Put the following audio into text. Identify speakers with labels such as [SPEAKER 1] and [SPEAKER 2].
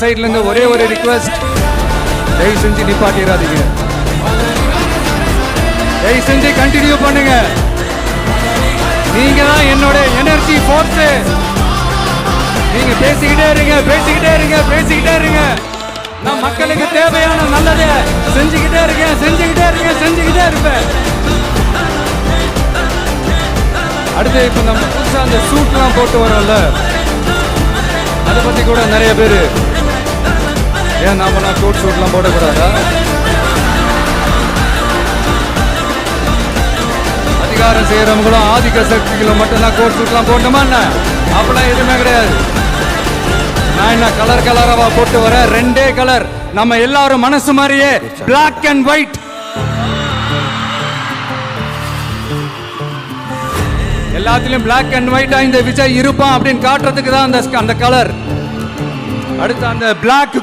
[SPEAKER 1] சைட்ல இருந்து ஒரே ஒரு ரிக்வெஸ்ட், தயவு செஞ்சு நிப்பாட்டிடாதீங்க, தயவு செஞ்சு கண்டினியூ பண்ணுங்க. நீங்க தான் என்னோட எனர்ஜி ஃபோர்ஸ். நீங்க பேசிக்கிட்டே இருங்க, பேசிக்கிட்டே இருங்க, பேசிக்கிட்டே இருங்க. நான் மக்களுக்கு தேவையான நல்லதை செஞ்சுக்கிட்டே இருக்கேன், செஞ்சுக்கிட்டே இருக்கேன், செஞ்சுக்கிட்டே இருப்பேன். அடுத்து இப்ப நம்ம புதுசா அந்த சூட்லாம் போட்டு வரோம்ல, அதை பத்தி கூட நிறைய பேரு, ஏன் நாமெல்லாம் கோட் சூட்லாம் போடக்கூடாதா? அதிகாரம் செய்யறவங்களும் ஆதிக்க சக்திகளும் மட்டும்தான் கோட் சூட்லாம் போட்டோமா என்ன? அப்படிலாம் எதுவுமே கிடையாது. நான் என்ன கலர் கலராவா போட்டு வர? ரெண்டே கலர், நம்ம எல்லாரும் மனசு மாதிரியே பிளாக் அண்ட் ஒயிட். எல்லாத்திலும் பிளாக் அண்ட் ஒயிட்டா இந்த விஜய் இருப்பான் அப்படின்னு காட்டுறதுக்கு தான் அந்த கலர். அடுத்து அந்த பிளாக்